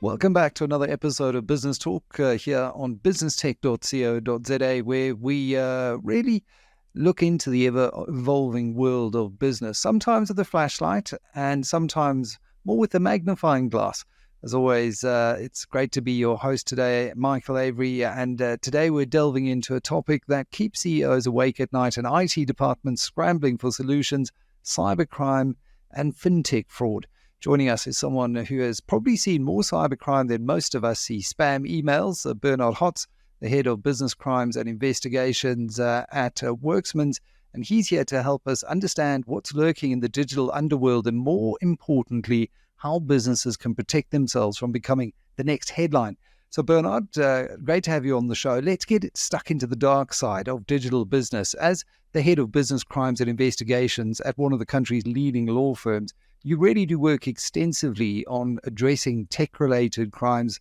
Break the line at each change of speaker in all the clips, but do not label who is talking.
Welcome back to another episode of Business Talk here on businesstech.co.za, where we really look into the ever-evolving world of business, sometimes with a flashlight and sometimes more with a magnifying glass. As always, it's great to be your host today, Michael Avery, and today we're delving into a topic that keeps CEOs awake at night and IT departments scrambling for solutions: cybercrime and fintech fraud. Joining us is someone who has probably seen more cybercrime than most of us see spam emails. Bernard Hotz, the head of business crimes and investigations at Werksmans, and he's here to help us understand what's lurking in the digital underworld and, more importantly, how businesses can protect themselves from becoming the next headline. So Bernard, great to have you on the show. Let's get stuck into the dark side of digital business. As the head of business crimes and investigations at one of the country's leading law firms, you really do work extensively on addressing tech-related crimes,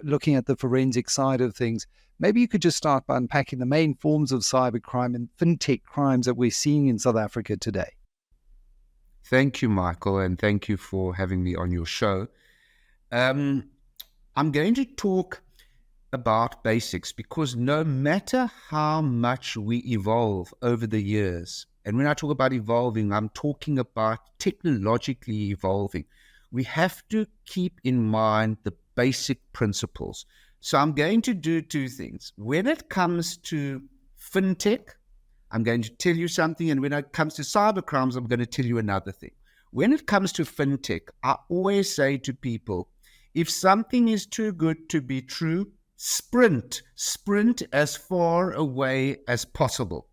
looking at the forensic side of things. Maybe you could just start by unpacking the main forms of cybercrime and fintech crimes that we're seeing in South Africa today.
Thank you, Michael, and thank you for having me on your show. I'm going to talk about basics because no matter how much we evolve over the years, and when I talk about evolving, I'm talking about technologically evolving, we have to keep in mind the basic principles. So I'm going to do two things. When it comes to fintech, I'm going to tell you something, and when it comes to cybercrimes, I'm going to tell you another thing. When it comes to fintech, I always say to people, if something is too good to be true, sprint as far away as possible.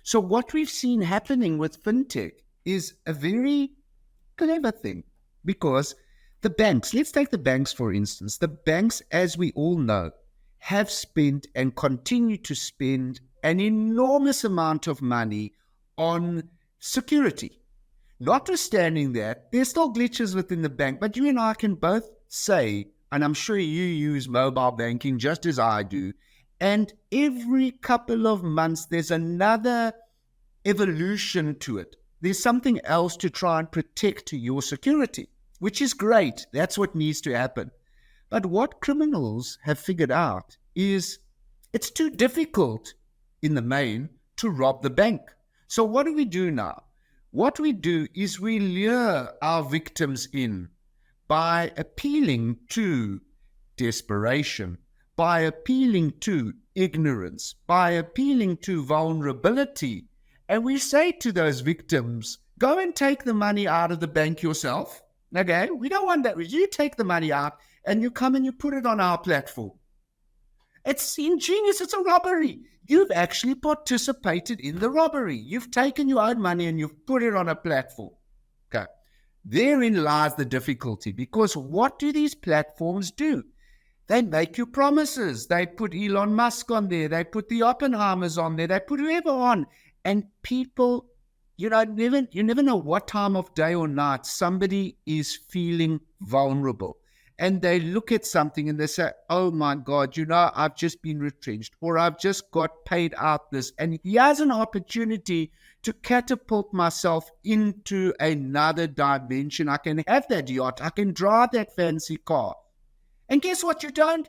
So what we've seen happening with fintech is a very clever thing, because the banks, let's take the banks for instance, the banks, as we all know, have spent and continue to spend an enormous amount of money on security. Notwithstanding that, there's still glitches within the bank, but you and I can both say, and I'm sure you use mobile banking just as I do, and every couple of months there's another evolution to it. There's something else to try and protect your security, which is great. That's what needs to happen. But what criminals have figured out is it's too difficult in the main to rob the bank. So what do we do now? What we do is we lure our victims in by appealing to desperation, by appealing to ignorance, by appealing to vulnerability. And we say to those victims, go and take the money out of the bank yourself. Okay, we don't want that. You take the money out and you come and you put it on our platform. It's ingenious. It's a robbery. You've actually participated in the robbery. You've taken your own money and you've put it on a platform. Okay. Therein lies the difficulty, because what do these platforms do? They make you promises. They put Elon Musk on there. They put the Oppenheimers on there. They put whoever on. And people, you never know what time of day or night somebody is feeling vulnerable. And they look at something and they say, oh my God, I've just been retrenched, or I've just got paid out this. And here's an opportunity to catapult myself into another dimension. I can have that yacht. I can drive that fancy car. And guess what? You don't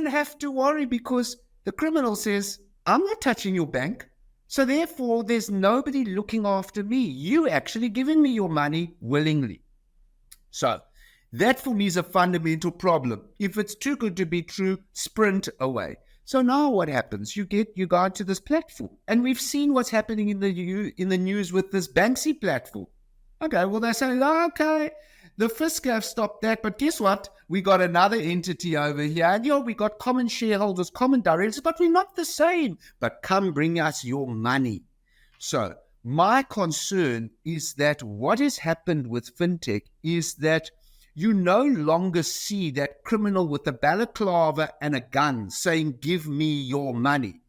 have to worry, because the criminal says, I'm not touching your bank. So therefore, there's nobody looking after me. You actually giving me your money willingly. So that for me is a fundamental problem. If it's too good to be true, sprint away. So now what happens? You go into this platform, and we've seen what's happening in the news with this Banksy platform. Okay, well they say, okay, the fisc have stopped that, but guess what? We got another entity over here, and we got common shareholders, common directors, but we're not the same. But come bring us your money. So my concern is that what has happened with fintech is that you no longer see that criminal with a balaclava and a gun saying, give me your money.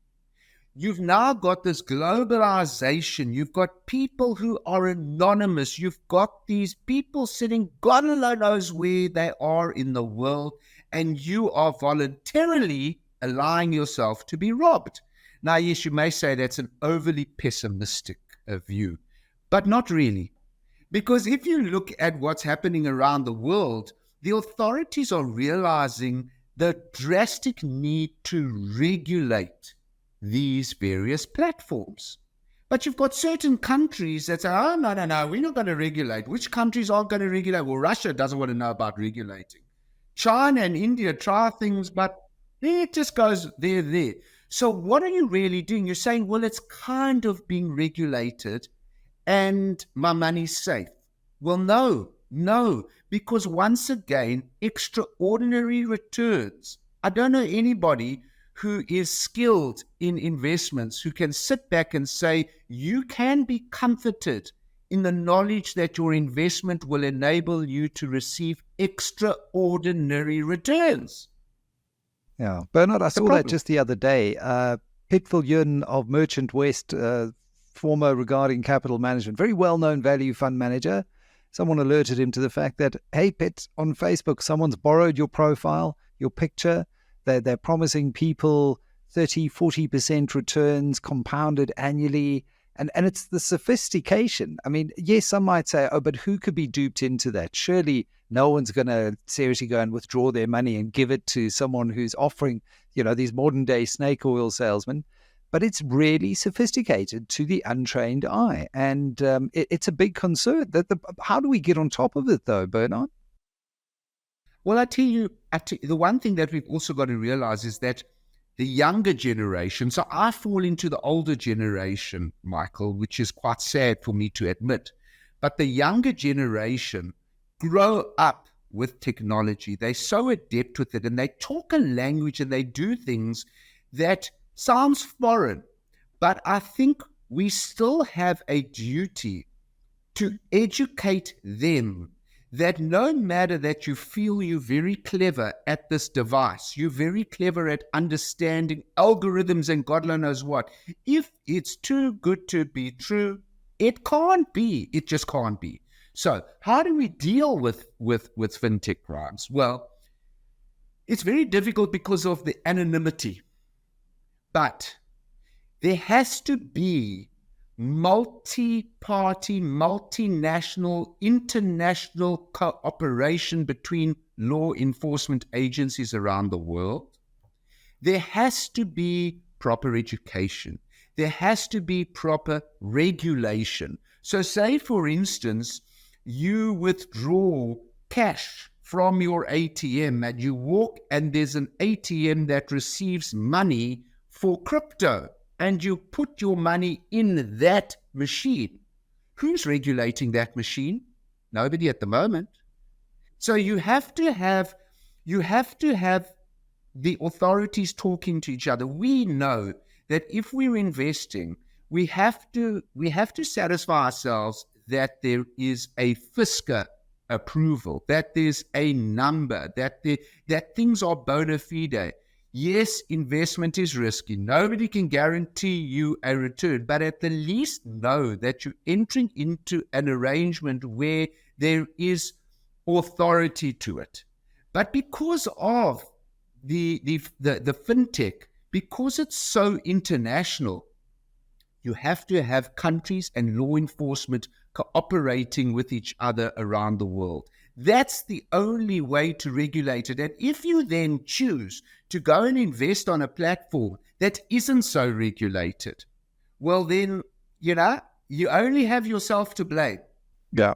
You've now got this globalization. You've got people who are anonymous. You've got these people sitting, God alone knows where they are in the world, and you are voluntarily allowing yourself to be robbed. Now, yes, you may say that's an overly pessimistic view, but not really. Because if you look at what's happening around the world, the authorities are realizing the drastic need to regulate these various platforms. But you've got certain countries that say, oh, no, we're not going to regulate. Which countries aren't going to regulate? Well, Russia doesn't want to know about regulating. China and India try things, but it just goes there. So what are you really doing? You're saying, well, it's kind of being regulated and my money's safe. Well, no, because once again, extraordinary returns. I don't know anybody who is skilled in investments who can sit back and say, you can be comforted in the knowledge that your investment will enable you to receive extraordinary returns.
Yeah. Bernard, I saw that just the other day. Pitfall Yun of Merchant West, former regarding capital management, very well-known value fund manager. Someone alerted him to the fact that, hey, Pitt, on Facebook, someone's borrowed your profile, your picture. They're promising people 30, 40% returns compounded annually. And it's the sophistication. I mean, yes, some might say, oh, but who could be duped into that? Surely no one's going to seriously go and withdraw their money and give it to someone who's offering, these modern day snake oil salesmen. But it's really sophisticated to the untrained eye. And it's a big concern. How do we get on top of it, though, Bernard?
Well, I tell you, the one thing that we've also got to realize is that the younger generation, so I fall into the older generation, Michael, which is quite sad for me to admit, but the younger generation grow up with technology. They're so adept with it, and they talk a language and they do things that sounds foreign. But I think we still have a duty to educate them that no matter that you feel you're very clever at this device, you're very clever at understanding algorithms and God knows what, if it's too good to be true, it can't be. It just can't be. So how do we deal with fintech crimes? Well, it's very difficult because of the anonymity. But there has to be multi-party, multinational, international cooperation between law enforcement agencies around the world. There has to be proper education. There has to be proper regulation. So say, for instance, you withdraw cash from your ATM and you walk and there's an ATM that receives money for crypto, and you put your money in that machine. Who's regulating that machine? Nobody at the moment. So you have to have the authorities talking to each other. We know that if we're investing, we have to satisfy ourselves that there is a FISCA approval, that there's a number, that things are bona fide. Yes, investment is risky. Nobody can guarantee you a return, but at the least know that you're entering into an arrangement where there is authority to it. But because of the fintech, because it's so international, you have to have countries and law enforcement cooperating with each other around the world. That's the only way to regulate it. And if you then choose to go and invest on a platform that isn't so regulated, well then, you only have yourself to blame.
Yeah.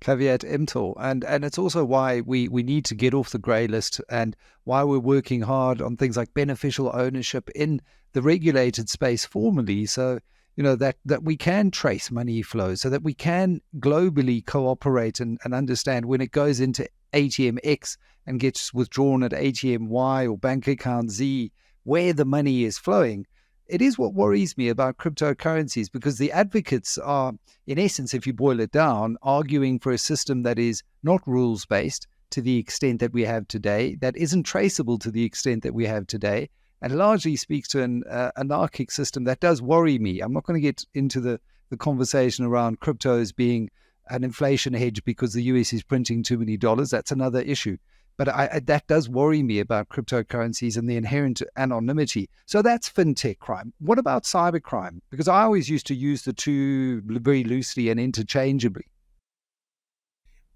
Caveat emptor. And it's also why we need to get off the grey list and why we're working hard on things like beneficial ownership in the regulated space formally. So, that we can trace money flows, so that we can globally cooperate and understand when it goes into ATM X and gets withdrawn at ATM Y or bank account Z, where the money is flowing. It is what worries me about cryptocurrencies, because the advocates are, in essence, if you boil it down, arguing for a system that is not rules-based to the extent that we have today, that isn't traceable to the extent that we have today, and largely speaks to an anarchic system that does worry me. I'm not going to get into the conversation around cryptos being an inflation hedge because the US is printing too many dollars. That's another issue. But that does worry me about cryptocurrencies and the inherent anonymity. So that's fintech crime. What about cybercrime? Because I always used to use the two very loosely and interchangeably.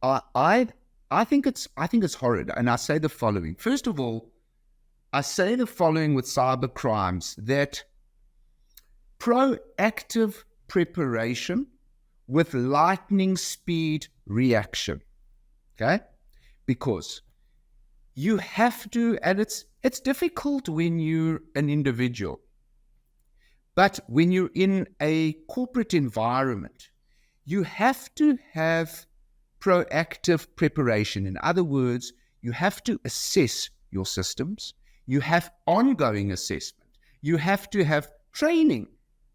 I I think it's horrid. And I say the following. First of all, I say the following with cyber crimes, that proactive preparation with lightning speed reaction. Okay? Because you have to, and it's difficult when you're an individual, but when you're in a corporate environment, you have to have proactive preparation. In other words, you have to assess your systems. You have ongoing assessment. You have to have training.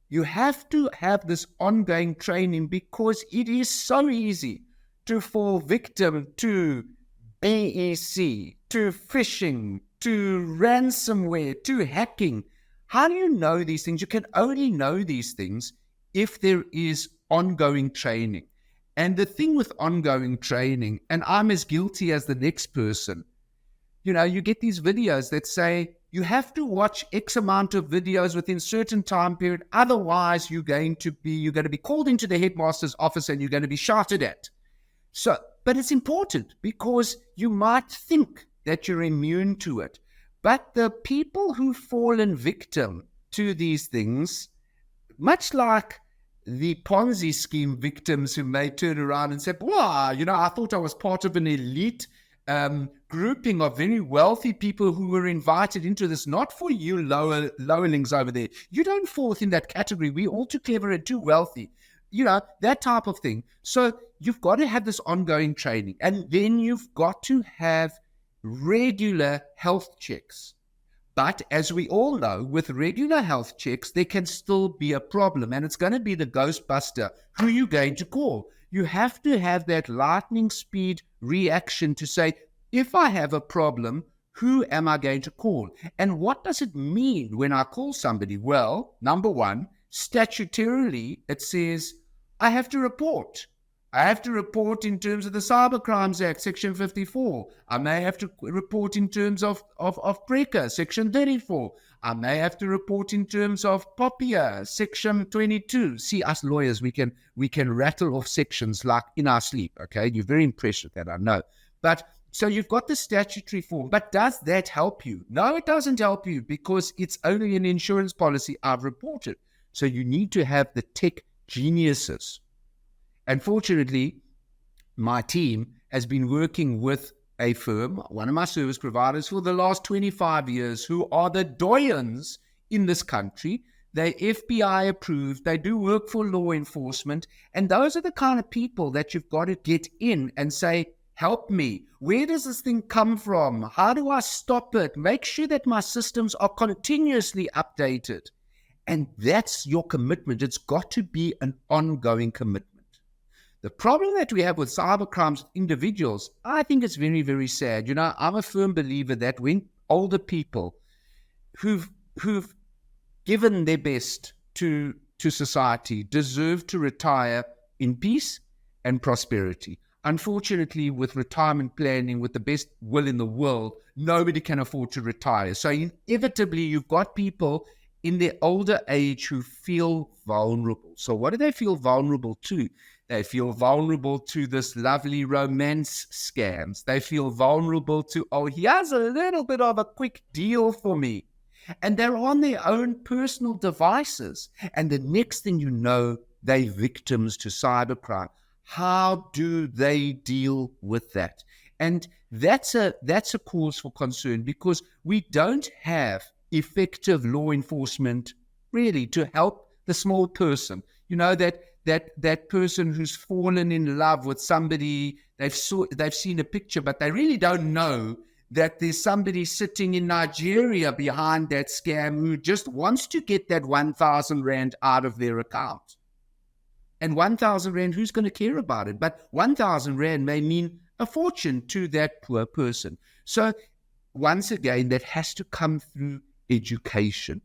You have to have this ongoing training, because it is so easy to fall victim to AEC, to phishing, to ransomware, to hacking. How do you know these things? You can only know these things if there is ongoing training. And the thing with ongoing training, and I'm as guilty as the next person, you get these videos that say you have to watch X amount of videos within certain time period, otherwise you're going to be called into the headmaster's office and you're going to be shouted at. So, but it's important, because you might think that you're immune to it. But the people who've fallen victim to these things, much like the Ponzi scheme victims who may turn around and say, wow, I thought I was part of an elite grouping of very wealthy people who were invited into this, not for you lowerlings over there. You don't fall within that category. We're all too clever and too wealthy. That type of thing. So you've got to have this ongoing training. And then you've got to have regular health checks. But as we all know, with regular health checks, there can still be a problem. And it's going to be the Ghostbuster. Who are you going to call? You have to have that lightning speed reaction to say, if I have a problem, who am I going to call? And what does it mean when I call somebody? Well, number one, statutorily, it says I have to report. I have to report in terms of the Cybercrimes Act, Section 54. I may have to report in terms of PRECA, Section 34. I may have to report in terms of POPIA, Section 22. See, us lawyers, we can rattle off sections like in our sleep, okay? You're very impressed with that, I know. But so you've got the statutory form, but does that help you? No, it doesn't help you, because it's only an insurance policy I've reported. So you need to have the tech geniuses. And fortunately, my team has been working with a firm, one of my service providers, for the last 25 years, who are the doyens in this country. They're FBI approved. They do work for law enforcement. And those are the kind of people that you've got to get in and say, help me. Where does this thing come from? How do I stop it? Make sure that my systems are continuously updated. And that's your commitment. It's got to be an ongoing commitment. The problem that we have with cybercrimes individuals, I think it's very, very sad. I'm a firm believer that when older people who've given their best to society deserve to retire in peace and prosperity. Unfortunately, with retirement planning, with the best will in the world, nobody can afford to retire. So inevitably, you've got people in their older age who feel vulnerable. So what do they feel vulnerable to? They feel vulnerable to this lovely romance scams. They feel vulnerable to, here's a little bit of a quick deal for me. And they're on their own personal devices. And the next thing you know, they're victims to cybercrime. How do they deal with that? And that's a cause for concern, because we don't have effective law enforcement really to help the small person. That person who's fallen in love with somebody, they've seen a picture, but they really don't know that there's somebody sitting in Nigeria behind that scam who just wants to get that 1,000 Rand out of their account. And 1,000 Rand, who's going to care about it? But 1,000 Rand may mean a fortune to that poor person. So once again, that has to come through education.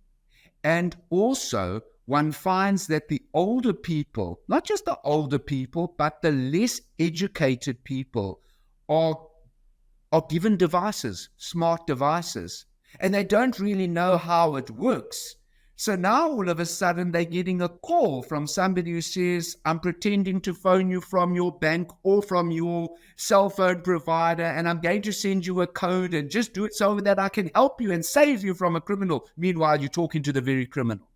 And also, one finds that the older people, not just the older people, but the less educated people are given devices, smart devices, and they don't really know how it works. So now all of a sudden they're getting a call from somebody who says, I'm pretending to phone you from your bank or from your cell phone provider, and I'm going to send you a code and just do it so that I can help you and save you from a criminal. Meanwhile, you're talking to the very criminal.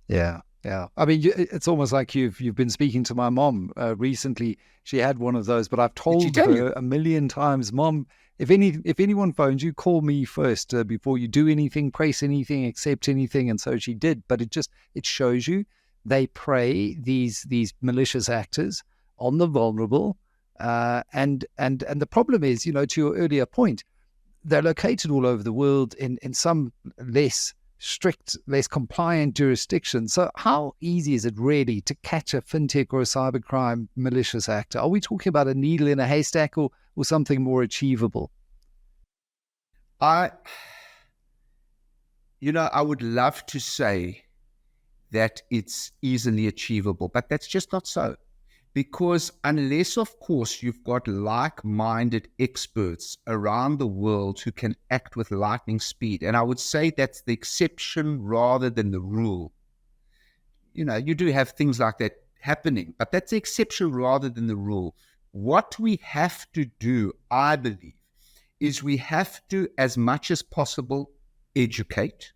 Yeah, yeah. I mean, it's almost like you've been speaking to my mom recently. She had one of those, but I've
Did she
told
tell
her
you?
a million times, Mom, if anyone phones you, call me first before you do anything, press anything, accept anything. And so she did. But it shows you they prey, these malicious actors, on the vulnerable. And the problem is, to your earlier point, they're located all over the world in some less strict, less compliant jurisdictions. So how easy is it really to catch a fintech or a cybercrime malicious actor? Are we talking about a needle in a haystack or something more achievable?
I would love to say that it's easily achievable, but that's just not so. Because unless, of course, you've got like-minded experts around the world who can act with lightning speed, and I would say that's the exception rather than the rule. You do have things like that happening, but that's the exception rather than the rule. What we have to do, I believe, is we have to, as much as possible, educate,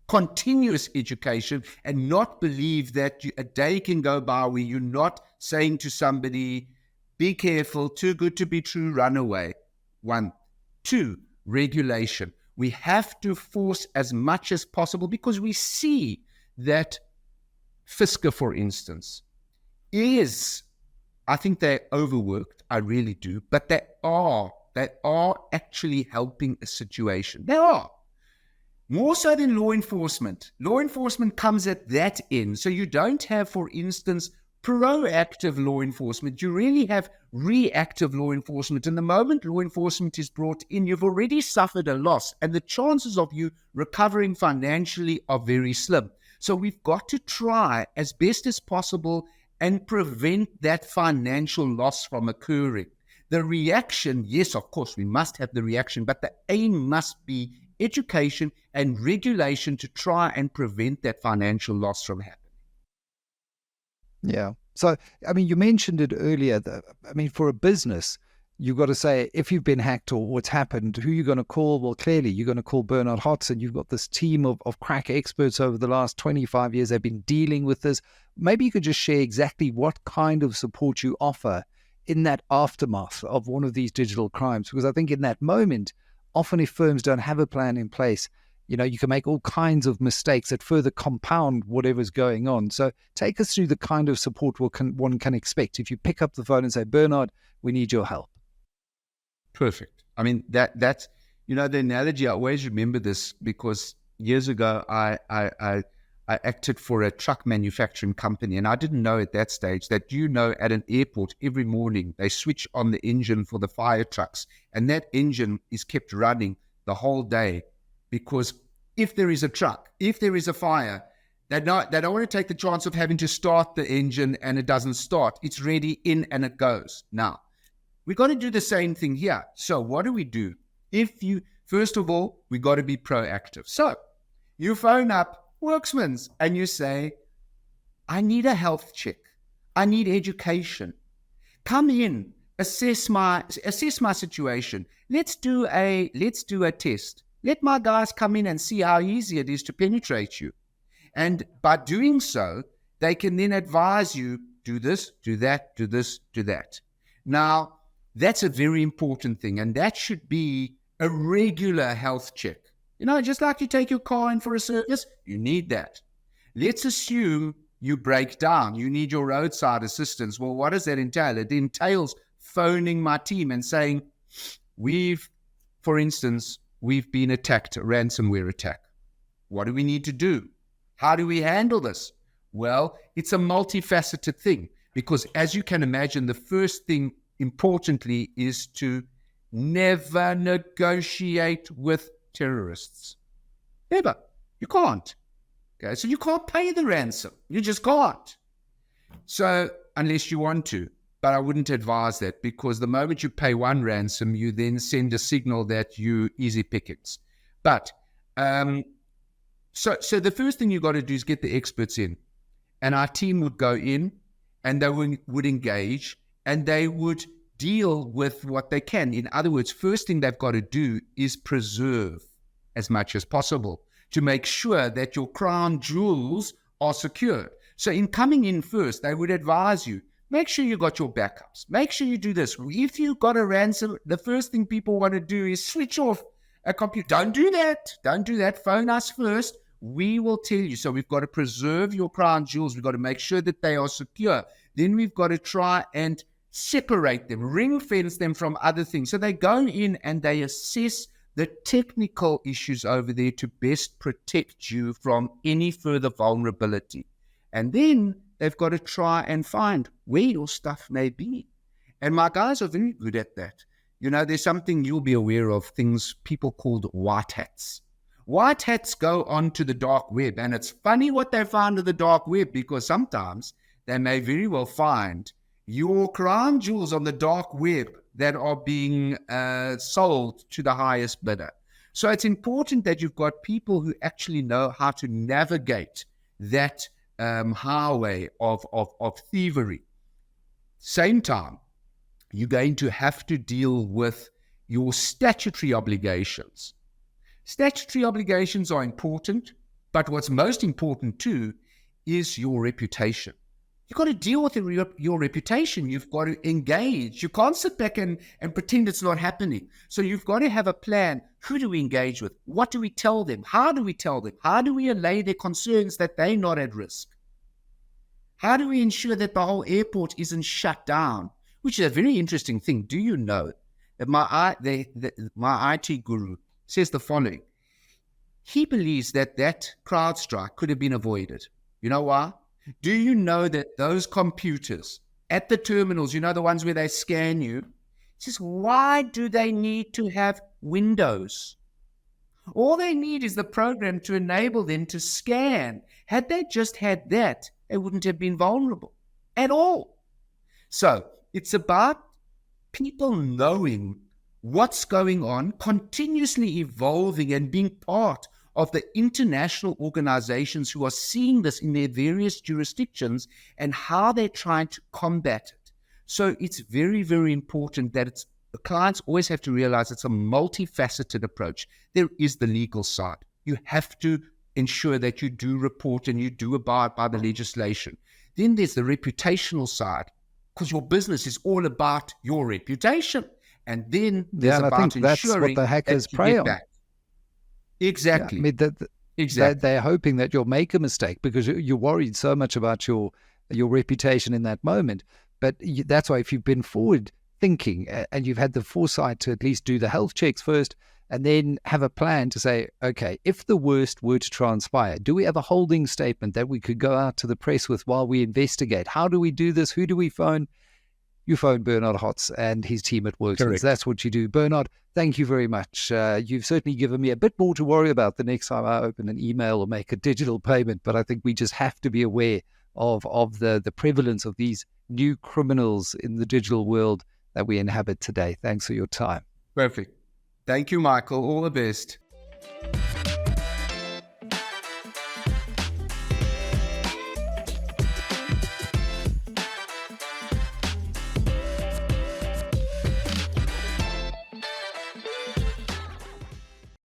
continuous education, and not believe that a day can go by where you're not saying to somebody, be careful, too good to be true, run away. 1. 2, regulation. We have to force as much as possible because we see that Fisker, for instance, I think they're overworked. I really do. But they are actually helping a situation. They are. More so than law enforcement. Law enforcement comes at that end. So you don't have, for instance, proactive law enforcement. You really have reactive law enforcement. And the moment law enforcement is brought in, you've already suffered a loss. And the chances of you recovering financially are very slim. So we've got to try as best as possible and prevent that financial loss from occurring. The reaction, yes, of course, we must have the reaction, but the aim must be education and regulation to try and prevent that financial loss from happening.
Yeah. So, I mean, you mentioned it earlier. For a business, you've got to say, if you've been hacked or what's happened, who are you going to call? Well, clearly, you're going to call Bernard Hotz, and you've got this team of crack experts over the last 25 years. They've been dealing with this. Maybe you could just share exactly what kind of support you offer in that aftermath of one of these digital crimes. Because I think in that moment, often if firms don't have a plan in place, you can make all kinds of mistakes that further compound whatever's going on. So take us through the kind of support one can expect if you pick up the phone and say, Bernard, we need your help.
Perfect. I mean, that's, the analogy, I always remember this because years ago, I acted for a truck manufacturing company, and I didn't know at that stage that, at an airport every morning, they switch on the engine for the fire trucks, and that engine is kept running the whole day because if there is a truck, if there is a fire, they don't want to take the chance of having to start the engine and it doesn't start. It's ready, in, and it goes. Now, we've got to do the same thing here. So what do we do? First of all, we got to be proactive. So you phone up Werksmans and you say, I need a health check. I need education. Come in, assess my situation. Let's do a test. Let my guys come in and see how easy it is to penetrate you. And by doing so, they can then advise you, do this, do that, do this, do that. Now, that's a very important thing, and that should be a regular health check. Just like you take your car in for a service, you need that. Let's assume you break down. You need your roadside assistance. Well, what does that entail? It entails phoning my team and saying, for instance, we've been attacked, a ransomware attack. What do we need to do? How do we handle this? Well, it's a multifaceted thing because, as you can imagine, the first thing, importantly, is to never negotiate with terrorists. Never. You can't. Okay, so you can't pay the ransom. You just can't. So, unless you want to. But I wouldn't advise that because the moment you pay one ransom, you then send a signal that you easy pickings. But So the first thing you got to do is get the experts in. And our team would go in and they would engage and they would deal with what they can. In other words, first thing they've got to do is preserve as much as possible to make sure that your crown jewels are secured. So in coming in first, they would advise you, make sure you got your backups. Make sure you do this. If you got a ransom, the first thing people want to do is switch off a computer. Don't do that. Don't do that. Phone us first. We will tell you. So we've got to preserve your crown jewels. We've got to make sure that they are secure. Then we've got to try and separate them, ring fence them from other things. So they go in and they assess the technical issues over there to best protect you from any further vulnerability. And then they've got to try and find where your stuff may be. And my guys are very good at that. You know, there's something you'll be aware of, things people called white hats. White hats go onto the dark web, and it's funny what they find on the dark web, because sometimes they may very well find your crown jewels on the dark web that are being sold to the highest bidder. So it's important that you've got people who actually know how to navigate that highway of thievery. Same time, you're going to have to deal with your statutory obligations. Statutory obligations are important, but what's most important too is your reputation. You've got to deal with your reputation. You've got to engage. You can't sit back and pretend it's not happening. So you've got to have a plan. Who do we engage with? What do we tell them? How do we tell them? How do we allay their concerns that they're not at risk? How do we ensure that the whole airport isn't shut down? Which is a very interesting thing. Do you know that my IT guru says the following? He believes that CrowdStrike could have been avoided. You know why? Do you know that those computers at the terminals, you know, the ones where they scan you, he says, why do they need to have Windows? All they need is the program to enable them to scan. Had they just had that, they wouldn't have been vulnerable at all. So it's about people knowing what's going on, continuously evolving and being part of the international organizations who are seeing this in their various jurisdictions and how they're trying to combat it. So it's very, very important that the clients always have to realize it's a multifaceted approach. There is the legal side. You have to ensure that you do report and you do abide by the legislation. Then there's the reputational side, because your business is all about your reputation. And then there's
and
about
I think that's what the hackers prey on.
Back. Exactly.
Yeah, I mean,
exactly.
They're hoping that you'll make a mistake because you're worried so much about your reputation in that moment. But that's why if you've been forward thinking and you've had the foresight to at least do the health checks first and then have a plan to say, okay, if the worst were to transpire, do we have a holding statement that we could go out to the press with while we investigate? How do we do this? Who do we phone? You phone Bernard Hotz and his team at Werksmans. That's what you do. Bernard, thank you very much. You've certainly given me a bit more to worry about the next time I open an email or make a digital payment, but I think we just have to be aware of the prevalence of these new criminals in the digital world that we inhabit today. Thanks for your time.
Perfect. Thank you, Michael. All the best.